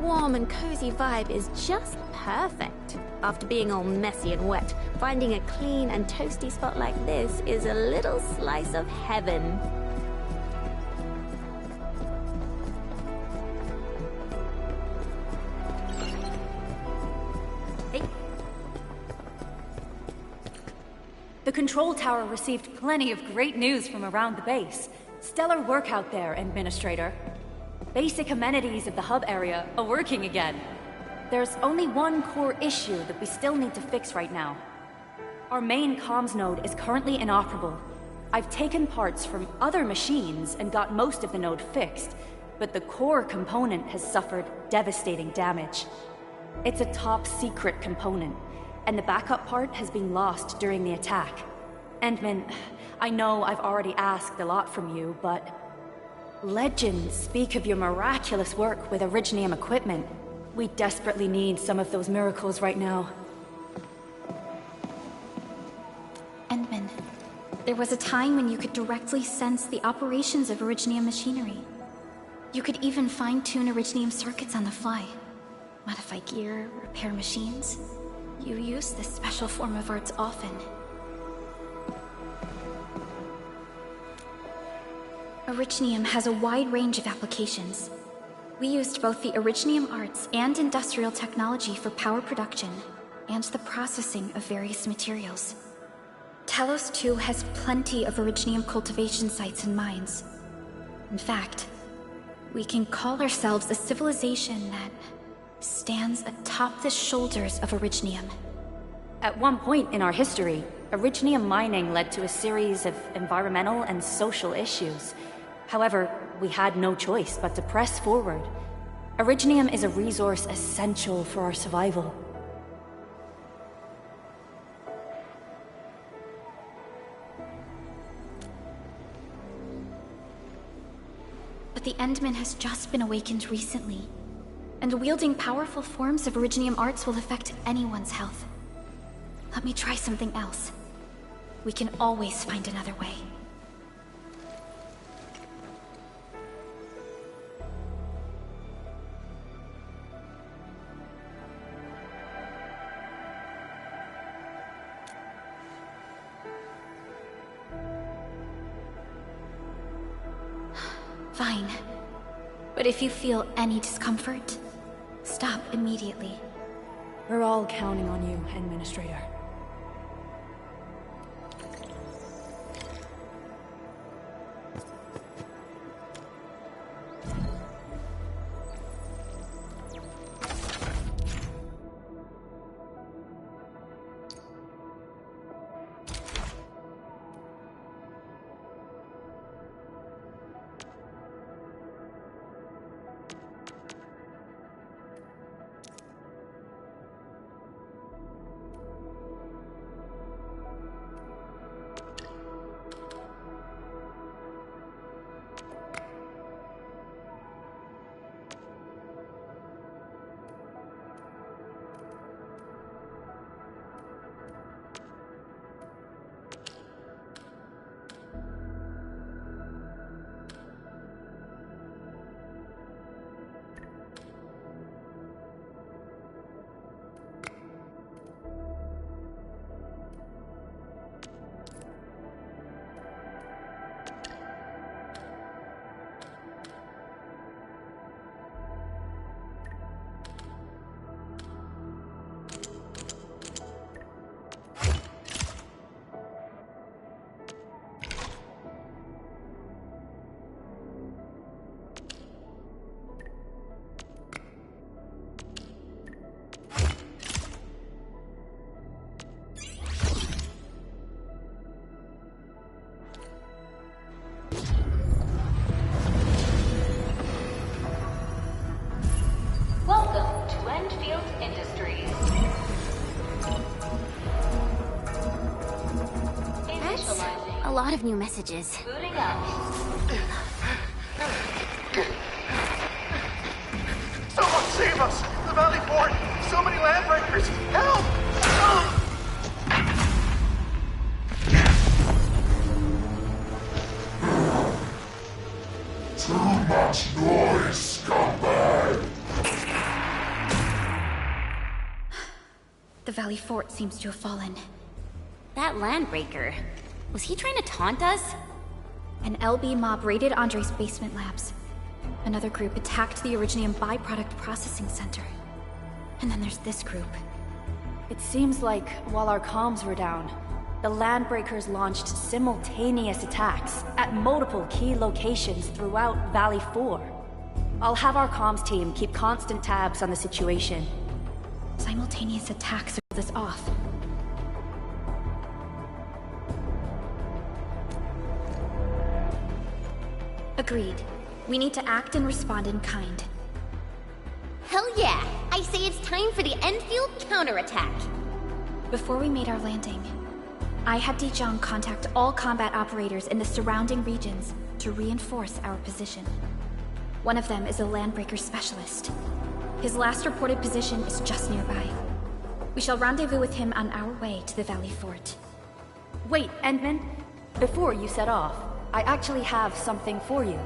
Warm and cozy vibe is just perfect. After being all messy and wet, finding a clean and toasty spot like this is a little slice of heaven. The control tower received plenty of great news from around the base. Stellar work out there, Administrator. Basic amenities of the hub area are working again. There's only one core issue that we still need to fix right now. Our main comms node is currently inoperable. I've taken parts from other machines and got most of the node fixed, but the core component has suffered devastating damage. It's a top-secret component, and the backup part has been lost during the attack. Endman, I know I've already asked a lot from you, but legends speak of your miraculous work with Originium equipment. We desperately need some of those miracles right now. Endman, there was a time when you could directly sense the operations of Originium machinery. You could even fine-tune Originium circuits on the fly. Modify gear, repair machines. You use this special form of arts often. Originium has a wide range of applications. We used both the Originium arts and industrial technology for power production and the processing of various materials. Talos 2 has plenty of Originium cultivation sites and mines. In fact, we can call ourselves a civilization that stands atop the shoulders of Originium. At one point in our history, Originium mining led to a series of environmental and social issues. However, we had no choice but to press forward. Originium is a resource essential for our survival. But the Endman has just been awakened recently, and wielding powerful forms of Originium arts will affect anyone's health. Let me try something else. We can always find another way. Fine. But if you feel any discomfort, stop immediately. We're all counting on you, Administrator. Welcome to EndField Industries. That's a lot of new messages. Booting up. Someone save us! The Valley Fort! So many landbreakers! Help! Too much noise, scumbag! The Valley Fort seems to have fallen. That landbreaker, was he trying to taunt us? An LB mob raided Andre's basement labs. Another group attacked the Originium byproduct processing center. And then there's this group. It seems like, while our comms were down, the Landbreakers launched simultaneous attacks at multiple key locations throughout Valley 4. I'll have our comms team keep constant tabs on the situation. Simultaneous attacks throw this off. Agreed. We need to act and respond in kind. Hell yeah! I say it's time for the EndField counterattack! Before we made our landing, I had Dijon contact all combat operators in the surrounding regions to reinforce our position. One of them is a landbreaker specialist. His last reported position is just nearby. We shall rendezvous with him on our way to the Valley Fort. Wait, Endman. Before you set off, I actually have something for you.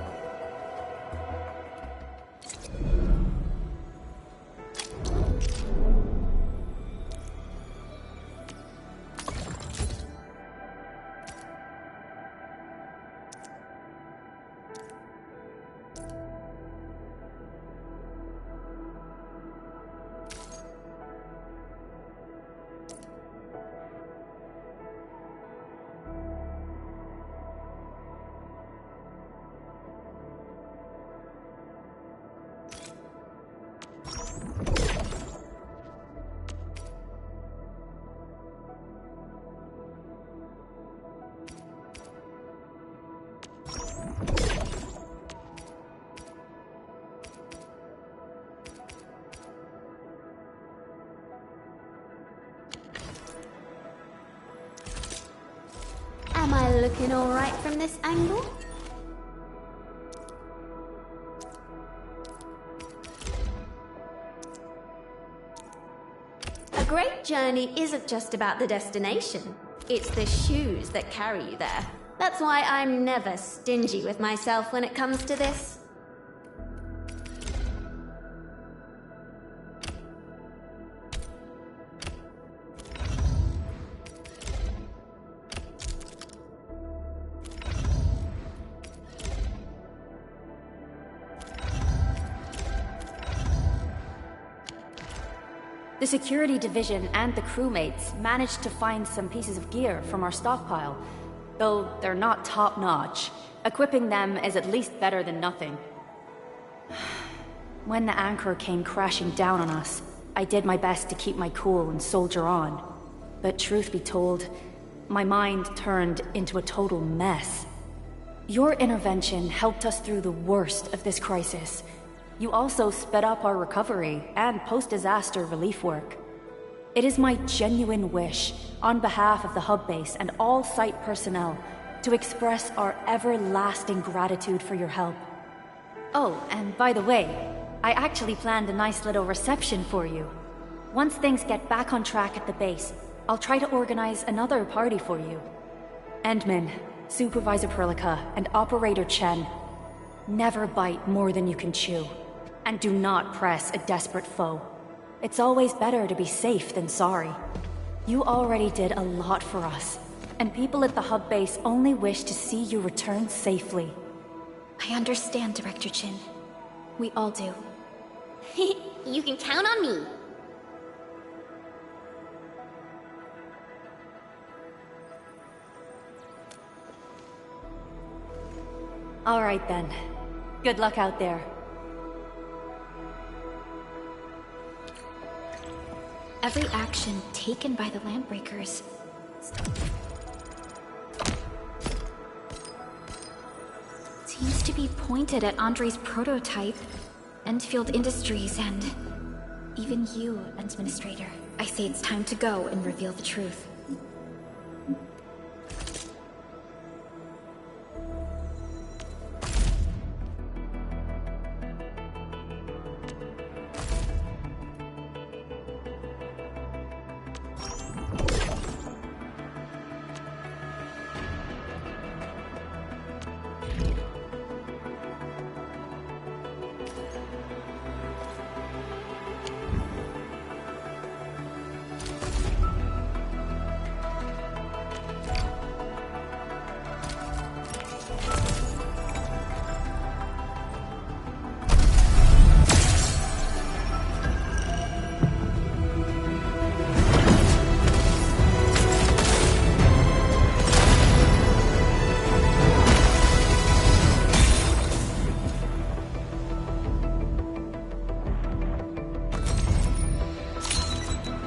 Am I looking alright from this angle? A great journey isn't just about the destination. It's the shoes that carry you there. That's why I'm never stingy with myself when it comes to this. The security division and the crewmates managed to find some pieces of gear from our stockpile, though they're not top-notch. Equipping them is at least better than nothing. When the anchor came crashing down on us, I did my best to keep my cool and soldier on. But truth be told, my mind turned into a total mess. Your intervention helped us through the worst of this crisis. You also sped up our recovery and post-disaster relief work. It is my genuine wish, on behalf of the hub base and all site personnel, to express our everlasting gratitude for your help. Oh, and by the way, I actually planned a nice little reception for you. Once things get back on track at the base, I'll try to organize another party for you. Endman, Supervisor Perlica, and Operator Chen, never bite more than you can chew. And do not press a desperate foe. It's always better to be safe than sorry. You already did a lot for us, and people at the hub base only wish to see you return safely. I understand, Director Chin. We all do. You can count on me. All right then. Good luck out there. Every action taken by the Landbreakers seems to be pointed at Andre's prototype, EndField Industries, and even you, Administrator. I say it's time to go and reveal the truth.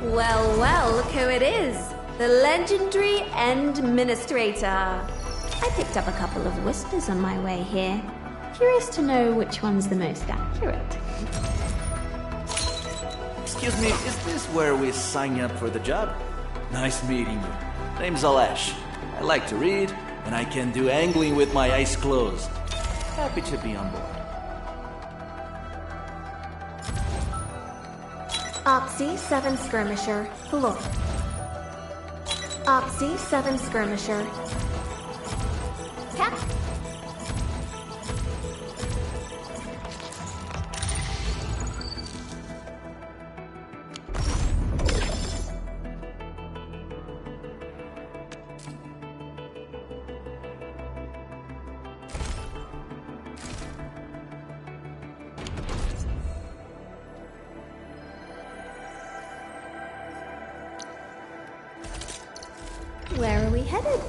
Well, well, look who it is. The legendary Endministrator. I picked up a couple of whispers on my way here. Curious to know which one's the most accurate. Excuse me, is this where we sign up for the job? Nice meeting you. Name's Alash. I like to read, and I can do angling with my eyes closed. Happy to be on board. Opsy 7 Skirmisher, below. Opsy 7 Skirmisher. Cap. Where are we headed?